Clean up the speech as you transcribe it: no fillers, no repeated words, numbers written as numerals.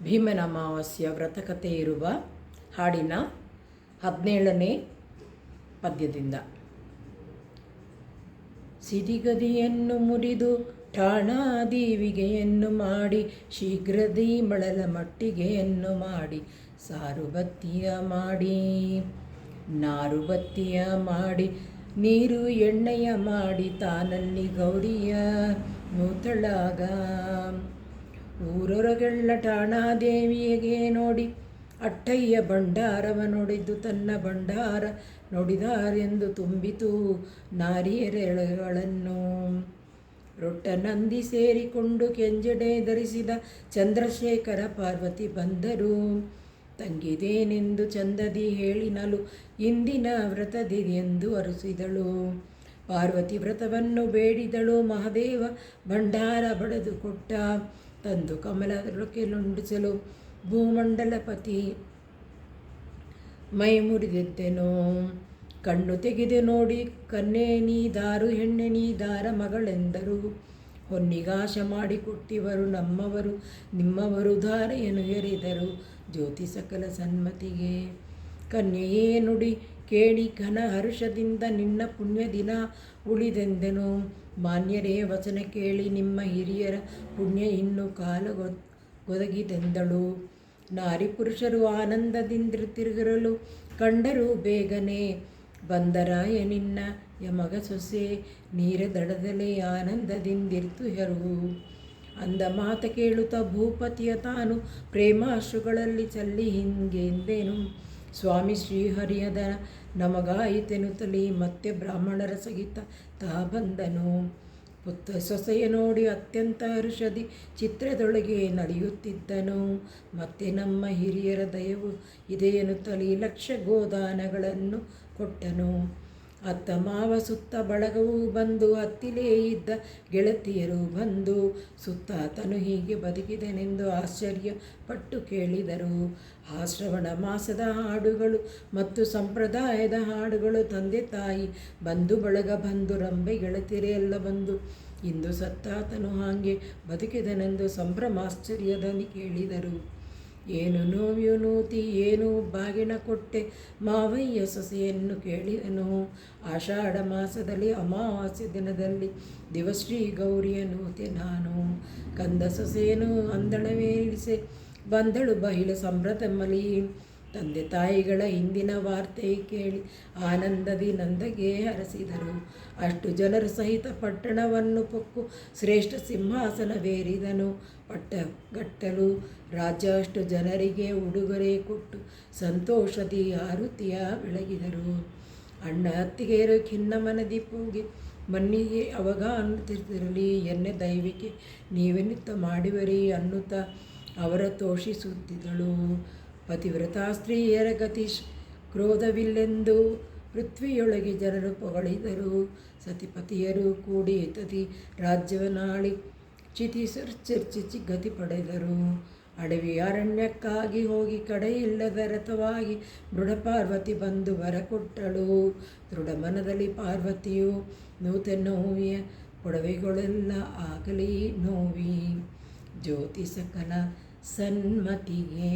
ಭೀಮನ ಅಮಾವಾಸ್ಯ ವ್ರತಕಥೆ ಇರುವ ಹಾಡಿನ 17ನೇ ಪದ್ಯದಿಂದ. ಸಿರಿಗದಿಯನ್ನು ಮುರಿದು ಠಾಣಾದೀವಿಗೆಯನ್ನು ಮಾಡಿ, ಶೀಘ್ರದಿ ಮಳಲ ಮಟ್ಟಿಗೆಯನ್ನು ಮಾಡಿ, ಸಾರುಬತ್ತಿಯ ಮಾಡಿ, ನಾರುಬತ್ತಿಯ ಮಾಡಿ, ನೀರು ಎಣ್ಣೆಯ ಮಾಡಿ, ತಾನಲ್ಲಿ ಗೌರಿಯ ನೂತಳಾಗ. ಊರೊರಗೆಳ್ಳ ಠಾಣಾದೇವಿಯಗೆ ನೋಡಿ, ಅಟ್ಟಯ್ಯ ಭಂಡಾರವ ನುಡಿದು ತನ್ನ ಭಂಡಾರ ನುಡಿದಾರೆಂದು ತುಂಬಿತು ನಾರಿಯರೆಗಳನ್ನು. ರೊಟ್ಟ ನಂದಿ ಸೇರಿಕೊಂಡು ಕೆಂಜಡೆ ಧರಿಸಿದ ಚಂದ್ರಶೇಖರ ಪಾರ್ವತಿ ಬಂದರು. ತಂಗಿದೇನೆಂದು ಚಂದದಿ ಹೇಳಿನಲು, ಇಂದಿನ ವ್ರತದಿ ಎಂದು ಅರಸಿದಳು. ಪಾರ್ವತಿ ವ್ರತವನ್ನು ಬೇಡಿದಳು, ಮಹಾದೇವ ಭಂಡಾರ ಬಡದು ಕೊಟ್ಟ. ತಂದು ಕಮಲದೊಳಕ್ಕೆ ಲುಂಡಿಸಲು ಭೂಮಂಡಲಪತಿ ಮೈ ಮುರಿದಿದ್ದೆನು. ಕಣ್ಣು ತೆಗೆದು ನೋಡಿ, ಕನ್ಯೆ ನೀದಾರು ಹೆಣ್ಣೆ ನೀದಾರ ಮಗಳೆಂದರು. ಹೊನ್ನಿಗಾಶ ಮಾಡಿ ಕೊಟ್ಟಿವರು ನಮ್ಮವರು ನಿಮ್ಮವರು, ಧಾರೆಯನ್ನು ಎರೆದರು ಜ್ಯೋತಿ ಸಕಲ ಸನ್ಮತಿಗೆ. ಕನ್ಯೆಯೇ ನುಡಿ ಕೇಳಿ ಘನ ಹರುಷದಿಂದ, ನಿನ್ನ ಪುಣ್ಯ ದಿನ ಉಳಿದೆಂದೆನು. ಮಾನ್ಯರೇ ವಚನ ಕೇಳಿ, ನಿಮ್ಮ ಹಿರಿಯರ ಪುಣ್ಯ ಇನ್ನು ಕಾಲಗೊದಗಿದೆಂದಳು. ನಾರಿ ಪುರುಷರು ಆನಂದದಿಂದಿರುತ್ತಿರಲು ಕಂಡರು ಬೇಗನೆ, ಬಂದರಾಯ ನಿನ್ನ ಯಮಗ ಸೊಸೆ ನೀರ ದಡದಲೇ ಆನಂದದಿಂದಿರ್ತುಹರು. ಅಂದ ಮಾತ ಕೇಳುತ್ತಾ ಭೂಪತಿಯ ತಾನು ಪ್ರೇಮಾಶ್ರುಗಳಲ್ಲಿ ಚಲ್ಲಿ ಹಿಂಗೆಂದೆನು, ಸ್ವಾಮಿ ಶ್ರೀಹರಿಯದ ನಮಗಾಯಿತೆನುತ್ತಲಿ ಮತ್ತೆ ಬ್ರಾಹ್ಮಣರ ಸಹಿತ ತಾ ಬಂದನು. ಪುತ್ರ ಸೊಸೆಯ ನೋಡಿ ಅತ್ಯಂತ ಹರುಷದಿ ಚಿತ್ರದೊಳಗೆ ನಡೆಯುತ್ತಿದ್ದನು. ಮತ್ತೆ ನಮ್ಮ ಹಿರಿಯರ ದಯವು ಇದೆ ಎನ್ನುತ್ತಲೇ ಲಕ್ಷ ಗೋದಾನಗಳನ್ನು ಕೊಟ್ಟನು. ಅತ್ತ ಮಾವ ಸುತ್ತ ಬಳಗವು ಬಂದು, ಹತ್ತಿಲೇ ಇದ್ದ ಗೆಳತಿಯರು ಬಂದು, ಸುತ್ತಾತನು ಹೀಗೆ ಬದುಕಿದನೆಂದು ಆಶ್ಚರ್ಯಪಟ್ಟು ಕೇಳಿದರು. ಆ ಶ್ರವಣ ಮಾಸದ ಹಾಡುಗಳು ಮತ್ತು ಸಂಪ್ರದಾಯದ ಹಾಡುಗಳು, ತಂದೆ ತಾಯಿ ಬಂಧು ಬಳಗ ಬಂದು ರಂಬೆ ಗೆಳತಿಯರೇ ಎಲ್ಲ ಬಂದು, ಇಂದು ಸತ್ತಾತನು ಹಾಗೆ ಬದುಕಿದನೆಂದು ಸಂಭ್ರಮಾಶ್ಚರ್ಯದಲ್ಲಿ ಕೇಳಿದರು. ಏನು ನೋವ್ಯು ನೂತಿ ಏನು ಬಾಗಿನ ಕೊಟ್ಟೆ ಮಾವಯ್ಯ ಸೊಸೆಯನ್ನು ಕೇಳಿದನು. ಆಷಾಢ ಮಾಸದಲ್ಲಿ ಅಮಾವಾಸ್ಯ ದಿನದಲ್ಲಿ ದಿವಶ್ರೀ ಗೌರಿಯ ನೂತೆ ನಾನು. ಕಂದ ಸೊಸೆಯನ್ನು ಅಂದಳವೇಳಿಸೆ ಬಂದಳು ಬಹಿಳ ಸಂಭ್ರಮದಲ್ಲಿ. ತಂದೆ ತಾಯಿಗಳ ಹಿಂದಿನ ವಾರ್ತೆ ಕೇಳಿ ಆನಂದದಿ ನಂದಗೆ ಹರಸಿದರು. ಅಷ್ಟು ಜನರ ಸಹಿತ ಪಟ್ಟಣವನ್ನು ಪೊಕ್ಕು ಶ್ರೇಷ್ಠ ಸಿಂಹಾಸನವೇರಿದನು. ಪಟ್ಟಗಟ್ಟಲು ರಾಜ್ಯ ಅಷ್ಟು ಜನರಿಗೆ ಉಡುಗೊರೆ ಕೊಟ್ಟು ಸಂತೋಷದಿ ಆರುತಿಯ ಬೆಳಗಿದರು. ಅಣ್ಣ ಅತ್ತಿಗೆಯರು ಖಿನ್ನ ಮನದಿ ಹೋಗಿ ಮಣ್ಣಿಗೆ ಅವಾಗ ಅನ್ನುತ್ತಿರಲಿ, ಎನ್ನೆ ದೈವಿಕೆ ನೀವೆನ್ನುತ್ತ ಮಾಡಿವರಿ ಅನ್ನುತ್ತಾ ಅವರ ತೋಷಿಸುತ್ತಿದ್ದಳು. ಪತಿವ್ರತಾ ಸ್ತ್ರೀಯರ ಗತಿ ಕ್ರೋಧವಿಲ್ಲೆಂದು ಪೃಥ್ವಿಯೊಳಗೆ ಜನರು ಹೊಗಳಿದರು. ಸತಿಪತಿಯರು ಕೂಡಿ ತತಿ ರಾಜ್ಯವನಾಳಿ ಚರ್ಚಿಸಿ ಗತಿ ಪಡೆದರು. ಅಡವಿ ಅರಣ್ಯಕ್ಕಾಗಿ ಹೋಗಿ ಕಡೆಯಿಲ್ಲದ ರಥವಾಗಿ ದೃಢ ಪಾರ್ವತಿ ಬಂದು ವರ ಕೊಟ್ಟಳು. ದೃಢ ಮನದಲ್ಲಿ ಪಾರ್ವತಿಯು ನೂತೆ ನೋವಿಯ ಪೊಡವೆಗಳೆಲ್ಲ ಆಗಲಿ ನೋವಿ ಜ್ಯೋತಿ ಸಕಲ ಸನ್ಮತಿಗೆ.